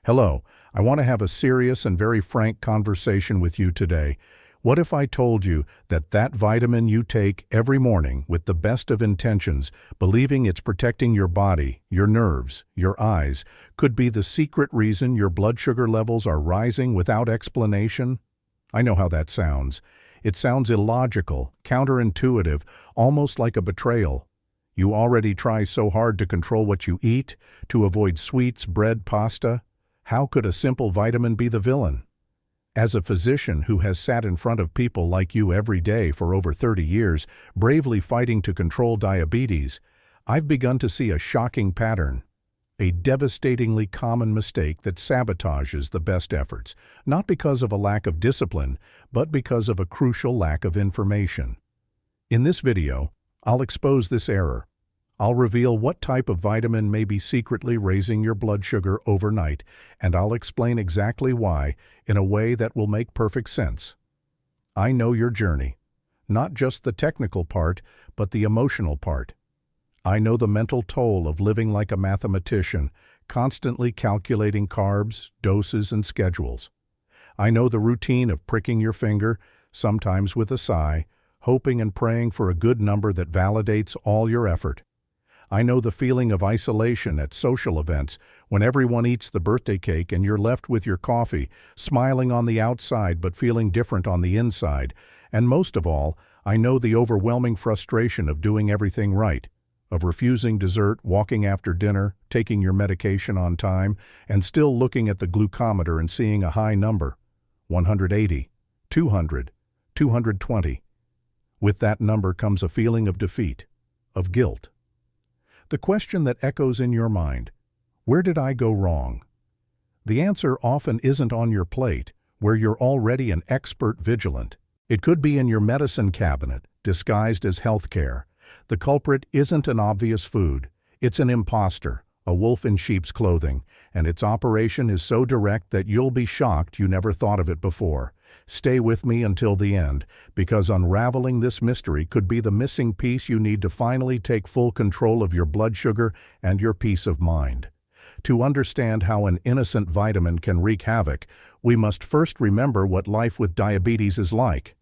Hello, I want to have a serious and very frank conversation with you today. What if I told you that that vitamin you take every morning with the best of intentions, believing it's protecting your body, your nerves, your eyes, could be the secret reason your blood sugar levels are rising without explanation? I know how that sounds. It sounds illogical, counterintuitive, almost like a betrayal. You already try so hard to control what you eat, to avoid sweets, bread, pasta. How could a simple vitamin be the villain? As a physician who has sat in front of people like you every day for over 30 years, bravely fighting to control diabetes, I've begun to see a shocking pattern, a devastatingly common mistake that sabotages the best efforts, not because of a lack of discipline, but because of a crucial lack of information. In this video, I'll expose this error. I'll reveal what type of vitamin may be secretly raising your blood sugar overnight, and I'll explain exactly why in a way that will make perfect sense. I know your journey, not just the technical part, but the emotional part. I know the mental toll of living like a mathematician, constantly calculating carbs, doses, and schedules. I know the routine of pricking your finger, sometimes with a sigh, hoping and praying for a good number that validates all your effort. I know the feeling of isolation at social events when everyone eats the birthday cake and you're left with your coffee, smiling on the outside but feeling different on the inside. And most of all, I know the overwhelming frustration of doing everything right, of refusing dessert, walking after dinner, taking your medication on time, and still looking at the glucometer and seeing a high number, 180, 200, 220. With that number comes a feeling of defeat, of guilt. The question that echoes in your mind, where did I go wrong? The answer often isn't on your plate, where you're already an expert vigilant. It could be in your medicine cabinet, disguised as healthcare. The culprit isn't an obvious food. It's an imposter, a wolf in sheep's clothing, and its operation is so direct that you'll be shocked you never thought of it before. Stay with me until the end, because unraveling this mystery could be the missing piece you need to finally take full control of your blood sugar and your peace of mind. To understand how an innocent vitamin can wreak havoc, we must first remember what life with diabetes is like.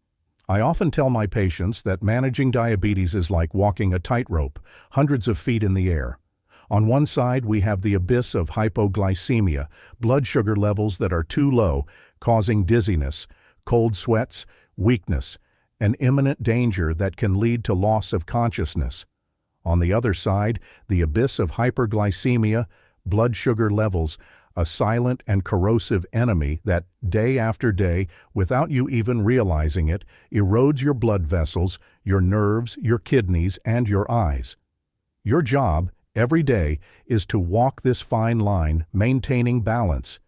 I often tell my patients that managing diabetes is like walking a tightrope, hundreds of feet in the air. On one side, we have the abyss of hypoglycemia, blood sugar levels that are too low, causing dizziness, cold sweats, weakness, an imminent danger that can lead to loss of consciousness. On the other side, the abyss of hyperglycemia, blood sugar levels, a silent and corrosive enemy that, day after day, without you even realizing it, erodes your blood vessels, your nerves, your kidneys, and your eyes. Your job, every day, is to walk this fine line, maintaining balance.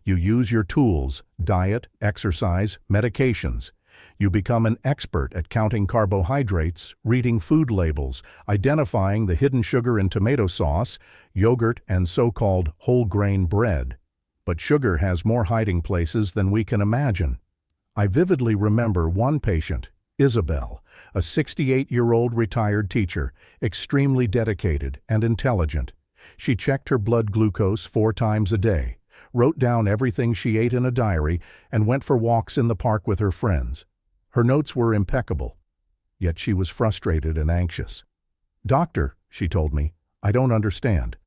You use your tools, diet, exercise, medications. You become an expert at counting carbohydrates, reading food labels, identifying the hidden sugar in tomato sauce, yogurt, and so-called whole-grain bread. But sugar has more hiding places than we can imagine. I vividly remember one patient, Isabel, a 68-year-old retired teacher, extremely dedicated and intelligent. She checked her blood glucose 4 times a day, wrote down everything she ate in a diary, and went for walks in the park with her friends. Her notes were impeccable, yet she was frustrated and anxious. "Doctor," she told me, "I don't understand.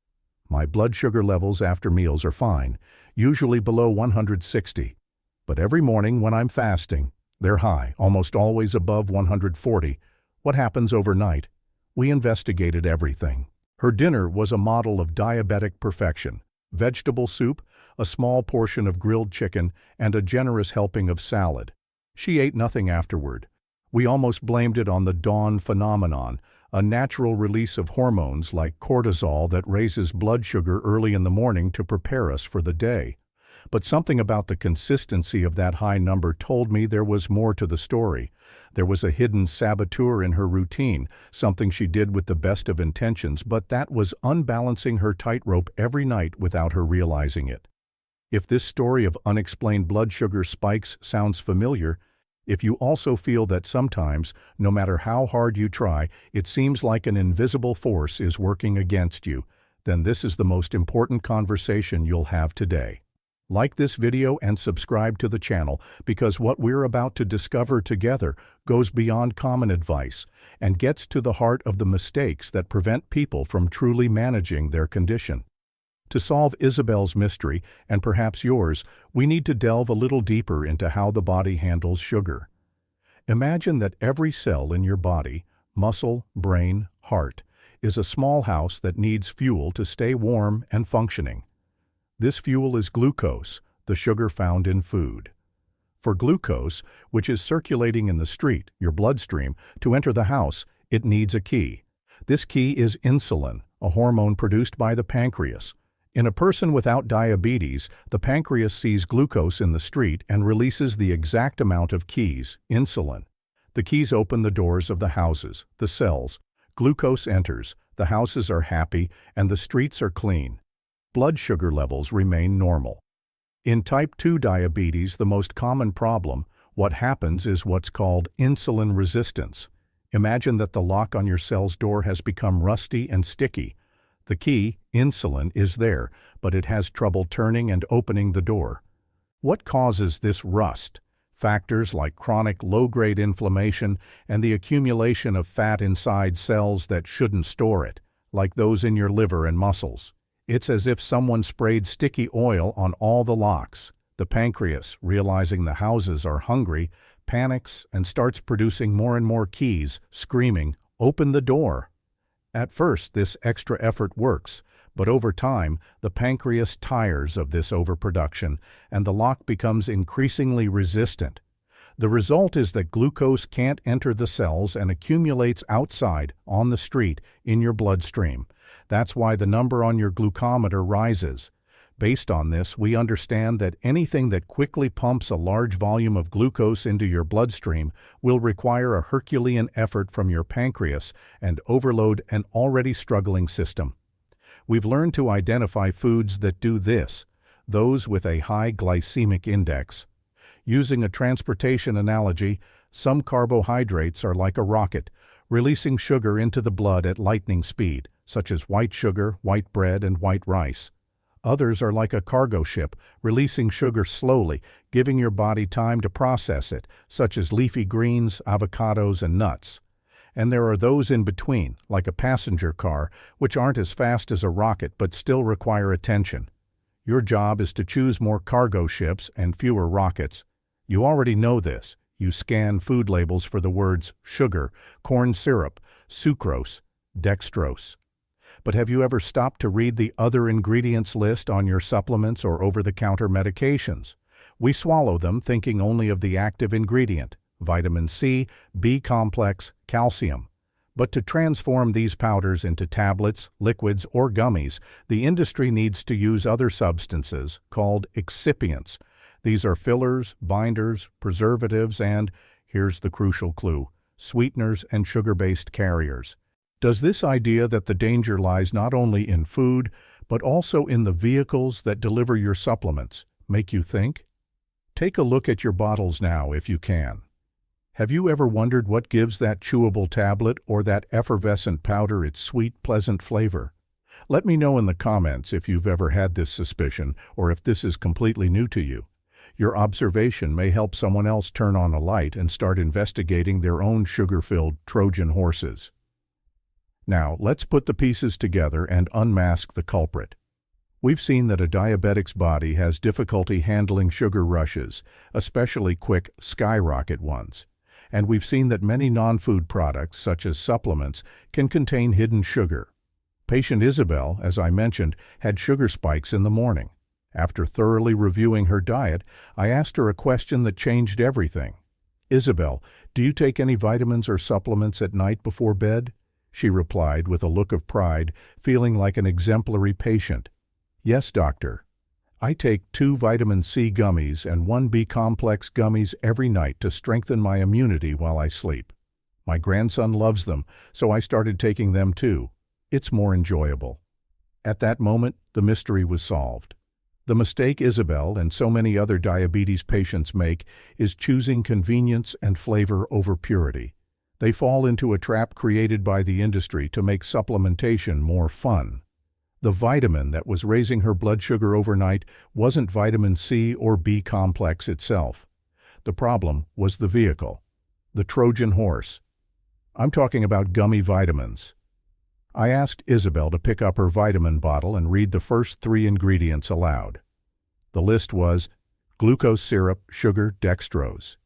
My blood sugar levels after meals are fine, usually below 160. But every morning when I'm fasting, they're high, almost always above 140. What happens overnight?" We investigated everything. Her dinner was a model of diabetic perfection. Vegetable soup, a small portion of grilled chicken, and a generous helping of salad. She ate nothing afterward. We almost blamed it on the dawn phenomenon, a natural release of hormones like cortisol that raises blood sugar early in the morning to prepare us for the day. But something about the consistency of that high number told me there was more to the story. There was a hidden saboteur in her routine, something she did with the best of intentions, but that was unbalancing her tightrope every night without her realizing it. If this story of unexplained blood sugar spikes sounds familiar, if you also feel that sometimes, no matter how hard you try, it seems like an invisible force is working against you, then this is the most important conversation you'll have today. Like this video and subscribe to the channel because what we're about to discover together goes beyond common advice and gets to the heart of the mistakes that prevent people from truly managing their condition. To solve Isabel's mystery, and perhaps yours, we need to delve a little deeper into how the body handles sugar. Imagine that every cell in your body, muscle, brain, heart, is a small house that needs fuel to stay warm and functioning. This fuel is glucose, the sugar found in food. For glucose, which is circulating in the street, your bloodstream, to enter the house, it needs a key. This key is insulin, a hormone produced by the pancreas. In a person without diabetes, the pancreas sees glucose in the street and releases the exact amount of keys, insulin. The keys open the doors of the houses, the cells. Glucose enters, the houses are happy, and the streets are clean. Blood sugar levels remain normal. In type 2 diabetes, the most common problem, what happens is what's called insulin resistance. Imagine that the lock on your cell's door has become rusty and sticky. The key, insulin, is there, but it has trouble turning and opening the door. What causes this rust? Factors like chronic low-grade inflammation and the accumulation of fat inside cells that shouldn't store it, like those in your liver and muscles. It's as if someone sprayed sticky oil on all the locks. The pancreas, realizing the houses are hungry, panics and starts producing more and more keys, screaming, "Open the door!" At first, this extra effort works, but over time, the pancreas tires of this overproduction, and the lock becomes increasingly resistant. The result is that glucose can't enter the cells and accumulates outside, on the street, in your bloodstream. That's why the number on your glucometer rises. Based on this, we understand that anything that quickly pumps a large volume of glucose into your bloodstream will require a Herculean effort from your pancreas and overload an already struggling system. We've learned to identify foods that do this, those with a high glycemic index. Using a transportation analogy, some carbohydrates are like a rocket, releasing sugar into the blood at lightning speed, such as white sugar, white bread, and white rice. Others are like a cargo ship, releasing sugar slowly, giving your body time to process it, such as leafy greens, avocados, and nuts. And there are those in between, like a passenger car, which aren't as fast as a rocket but still require attention. Your job is to choose more cargo ships and fewer rockets. You already know this. You scan food labels for the words sugar, corn syrup, sucrose, dextrose. But have you ever stopped to read the other ingredients list on your supplements or over-the-counter medications? We swallow them thinking only of the active ingredient, vitamin C, B complex, calcium. But to transform these powders into tablets, liquids, or gummies, the industry needs to use other substances called excipients. These are fillers, binders, preservatives, and, here's the crucial clue, sweeteners and sugar-based carriers. Does this idea that the danger lies not only in food, but also in the vehicles that deliver your supplements make you think? Take a look at your bottles now if you can. Have you ever wondered what gives that chewable tablet or that effervescent powder its sweet, pleasant flavor? Let me know in the comments if you've ever had this suspicion or if this is completely new to you. Your observation may help someone else turn on a light and start investigating their own sugar-filled Trojan horses. Now, let's put the pieces together and unmask the culprit. We've seen that a diabetic's body has difficulty handling sugar rushes, especially quick, skyrocket ones. And we've seen that many non-food products, such as supplements, can contain hidden sugar. Patient Isabel, as I mentioned, had sugar spikes in the morning. After thoroughly reviewing her diet, I asked her a question that changed everything. "Isabel, do you take any vitamins or supplements at night before bed?" She replied with a look of pride, feeling like an exemplary patient. "Yes, doctor. I take 2 vitamin C gummies and 1 B complex gummies every night to strengthen my immunity while I sleep. My grandson loves them, so I started taking them too. It's more enjoyable." At that moment, the mystery was solved. The mistake Isabel and so many other diabetes patients make is choosing convenience and flavor over purity. They fall into a trap created by the industry to make supplementation more fun. The vitamin that was raising her blood sugar overnight wasn't vitamin C or B complex itself. The problem was the vehicle, the Trojan horse. I'm talking about gummy vitamins. I asked Isabel to pick up her vitamin bottle and read the first 3 ingredients aloud. The list was glucose syrup, sugar, dextrose.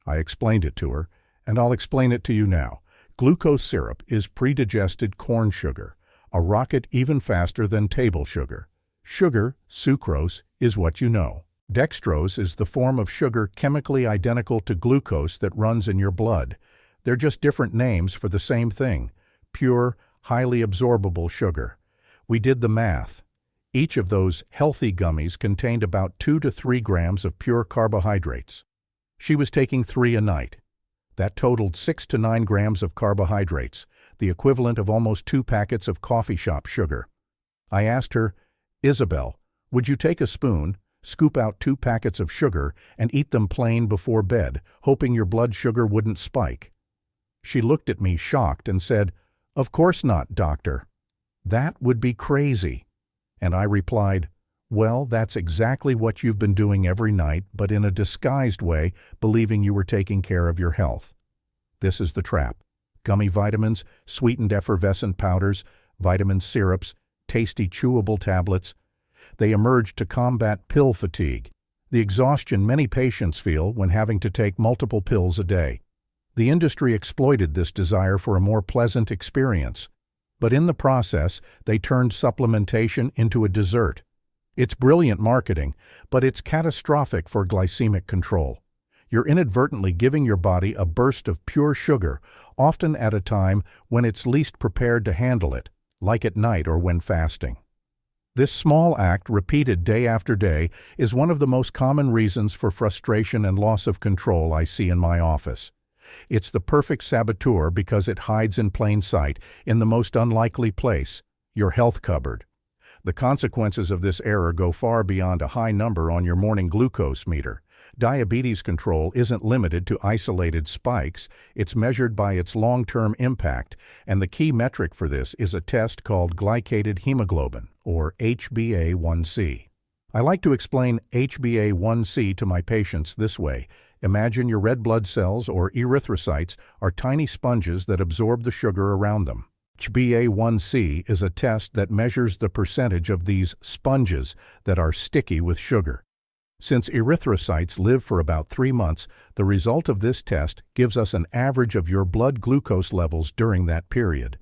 I explained it to her, and I'll explain it to you now. Glucose syrup is pre-digested corn sugar, a rocket even faster than table sugar. Sugar, sucrose, is what you know. Dextrose is the form of sugar chemically identical to glucose that runs in your blood. They're just different names for the same thing: pure, highly absorbable sugar. We did the math. Each of those healthy gummies contained about 2 to 3 grams of pure carbohydrates. She was taking 3 a night. That totaled 6 to 9 grams of carbohydrates, the equivalent of almost 2 packets of coffee shop sugar. I asked her, "Isabel, would you take a spoon, scoop out 2 packets of sugar, and eat them plain before bed, hoping your blood sugar wouldn't spike?" She looked at me shocked and said, "Of course not, doctor. That would be crazy." And I replied, "Well, that's exactly what you've been doing every night, but in a disguised way, believing you were taking care of your health." This is the trap. Gummy vitamins, sweetened effervescent powders, vitamin syrups, tasty chewable tablets. They emerge to combat pill fatigue, the exhaustion many patients feel when having to take multiple pills a day. The industry exploited this desire for a more pleasant experience, but in the process, they turned supplementation into a dessert. It's brilliant marketing, but it's catastrophic for glycemic control. You're inadvertently giving your body a burst of pure sugar, often at a time when it's least prepared to handle it, like at night or when fasting. This small act, repeated day after day, is one of the most common reasons for frustration and loss of control I see in my office. It's the perfect saboteur because it hides in plain sight, in the most unlikely place, your health cupboard. The consequences of this error go far beyond a high number on your morning glucose meter. Diabetes control isn't limited to isolated spikes, it's measured by its long-term impact, and the key metric for this is a test called glycated hemoglobin, or HbA1c. I like to explain HbA1c to my patients this way. Imagine your red blood cells, or erythrocytes, are tiny sponges that absorb the sugar around them. HbA1c is a test that measures the percentage of these sponges that are sticky with sugar. Since erythrocytes live for about 3 months, the result of this test gives us an average of your blood glucose levels during that period.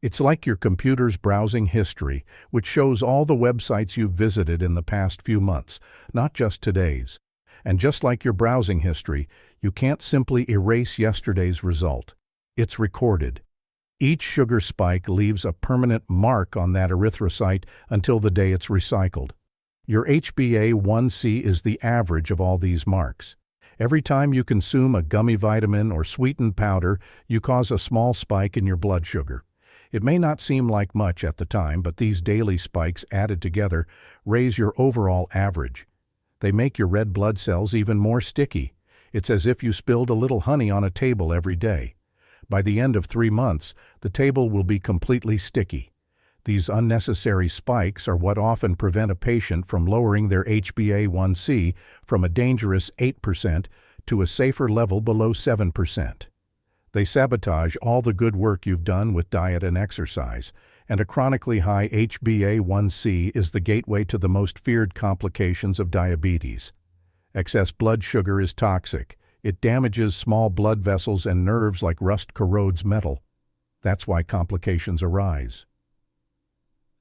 It's like your computer's browsing history, which shows all the websites you've visited in the past few months, not just today's. And just like your browsing history, you can't simply erase yesterday's result. It's recorded. Each sugar spike leaves a permanent mark on that erythrocyte until the day it's recycled. Your HbA1c is the average of all these marks. Every time you consume a gummy vitamin or sweetened powder, you cause a small spike in your blood sugar. It may not seem like much at the time, but these daily spikes added together raise your overall average. They make your red blood cells even more sticky. It's as if you spilled a little honey on a table every day. By the end of 3 months, the table will be completely sticky. These unnecessary spikes are what often prevent a patient from lowering their HbA1c from a dangerous 8% to a safer level below 7%. They sabotage all the good work you've done with diet and exercise, and a chronically high HbA1c is the gateway to the most feared complications of diabetes. Excess blood sugar is toxic. It damages small blood vessels and nerves like rust corrodes metal. That's why complications arise.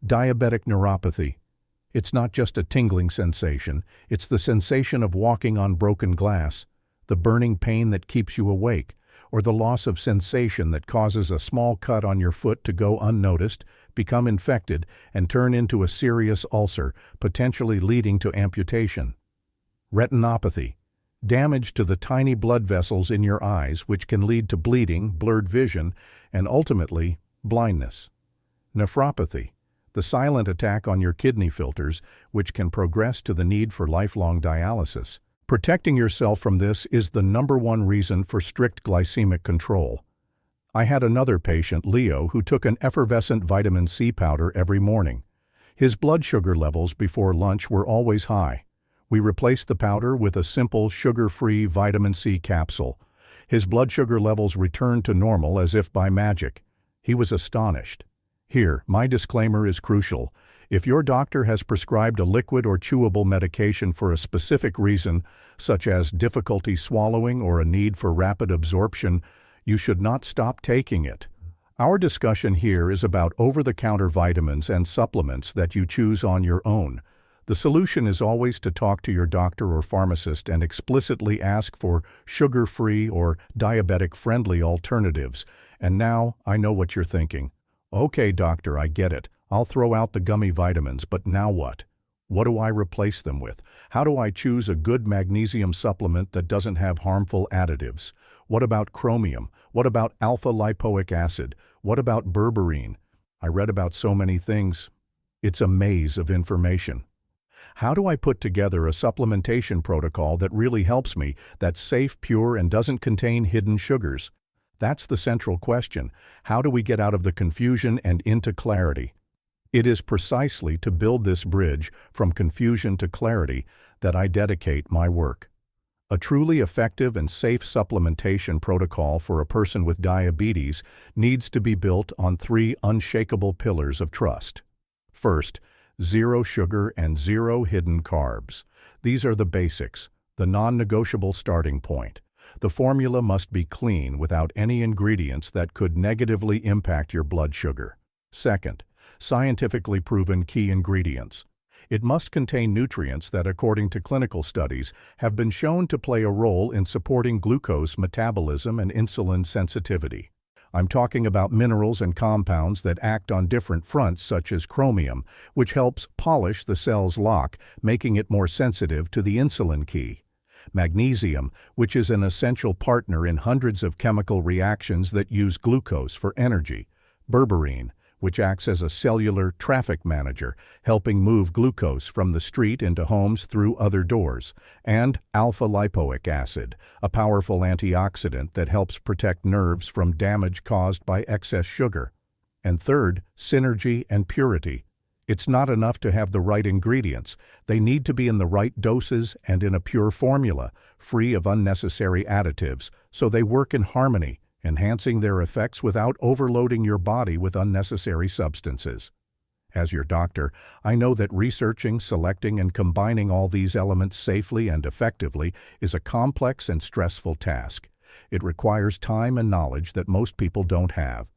Diabetic neuropathy. It's not just a tingling sensation, it's the sensation of walking on broken glass, the burning pain that keeps you awake, or the loss of sensation that causes a small cut on your foot to go unnoticed, become infected, and turn into a serious ulcer, potentially leading to amputation. Retinopathy. Damage to the tiny blood vessels in your eyes, which can lead to bleeding, blurred vision, and ultimately, blindness. Nephropathy. The silent attack on your kidney filters, which can progress to the need for lifelong dialysis. Protecting yourself from this is the #1 reason for strict glycemic control. I had another patient, Leo, who took an effervescent vitamin C powder every morning. His blood sugar levels before lunch were always high. We replaced the powder with a simple sugar-free vitamin C capsule. His blood sugar levels returned to normal as if by magic. He was astonished. Here, my disclaimer is crucial. If your doctor has prescribed a liquid or chewable medication for a specific reason, such as difficulty swallowing or a need for rapid absorption, you should not stop taking it. Our discussion here is about over-the-counter vitamins and supplements that you choose on your own. The solution is always to talk to your doctor or pharmacist and explicitly ask for sugar-free or diabetic-friendly alternatives. And now, I know what you're thinking. Okay, doctor, I get it. I'll throw out the gummy vitamins, but now what? What do I replace them with? How do I choose a good magnesium supplement that doesn't have harmful additives? What about chromium? What about alpha-lipoic acid? What about berberine? I read about so many things. It's a maze of information. How do I put together a supplementation protocol that really helps me, that's safe, pure, and doesn't contain hidden sugars? That's the central question. How do we get out of the confusion and into clarity? It is precisely to build this bridge from confusion to clarity that I dedicate my work. A truly effective and safe supplementation protocol for a person with diabetes needs to be built on 3 unshakable pillars of trust. First, 0 sugar and 0 hidden carbs. These are the basics, the non-negotiable starting point. The formula must be clean without any ingredients that could negatively impact your blood sugar. Second, scientifically proven key ingredients. It must contain nutrients that, according to clinical studies, have been shown to play a role in supporting glucose metabolism and insulin sensitivity. I'm talking about minerals and compounds that act on different fronts, such as chromium, which helps polish the cell's lock, making it more sensitive to the insulin key. Magnesium, which is an essential partner in hundreds of chemical reactions that use glucose for energy. Berberine, which acts as a cellular traffic manager, helping move glucose from the street into homes through other doors. And alpha-lipoic acid, a powerful antioxidant that helps protect nerves from damage caused by excess sugar. And third, synergy and purity. It's not enough to have the right ingredients. They need to be in the right doses and in a pure formula, free of unnecessary additives, so they work in harmony, enhancing their effects without overloading your body with unnecessary substances. As your doctor, I know that researching, selecting, and combining all these elements safely and effectively is a complex and stressful task. It requires time and knowledge that most people don't have.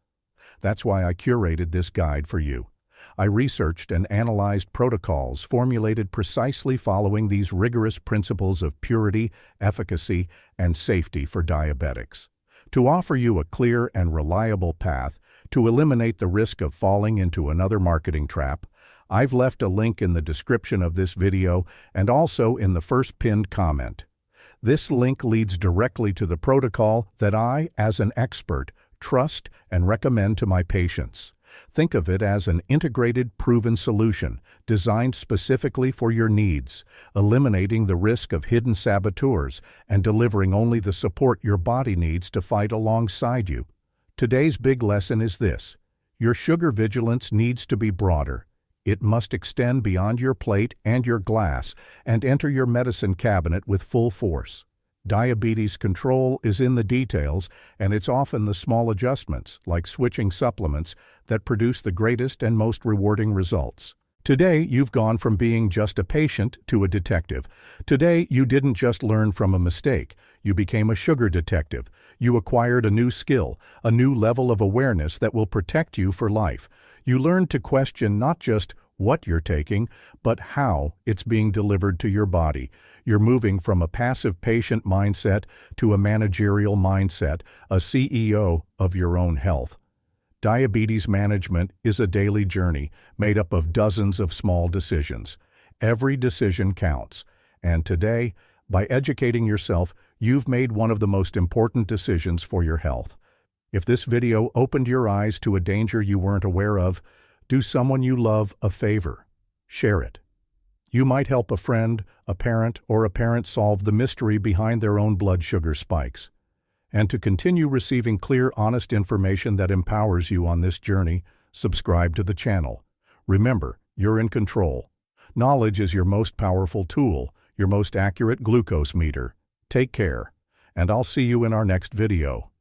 That's why I curated this guide for you. I researched and analyzed protocols formulated precisely following these rigorous principles of purity, efficacy, and safety for diabetics. To offer you a clear and reliable path to eliminate the risk of falling into another marketing trap, I've left a link in the description of this video and also in the first pinned comment. This link leads directly to the protocol that I, as an expert, trust and recommend to my patients. Think of it as an integrated, proven solution designed specifically for your needs, eliminating the risk of hidden saboteurs and delivering only the support your body needs to fight alongside you. Today's big lesson is this: your sugar vigilance needs to be broader. It must extend beyond your plate and your glass and enter your medicine cabinet with full force. Diabetes control is in the details, and it's often the small adjustments, like switching supplements, that produce the greatest and most rewarding results. Today, you've gone from being just a patient to a detective. Today, you didn't just learn from a mistake. You became a sugar detective. You acquired a new skill, a new level of awareness that will protect you for life. You learned to question not just what you're taking, but how it's being delivered to your body. You're moving from a passive patient mindset to a managerial mindset, a CEO of your own health. Diabetes management is a daily journey made up of dozens of small decisions. Every decision counts. And today, by educating yourself, you've made one of the most important decisions for your health. If this video opened your eyes to a danger you weren't aware of, do someone you love a favor. Share it. You might help a friend, a parent, or a parent solve the mystery behind their own blood sugar spikes. And to continue receiving clear, honest information that empowers you on this journey, subscribe to the channel. Remember, you're in control. Knowledge is your most powerful tool, your most accurate glucose meter. Take care, and I'll see you in our next video.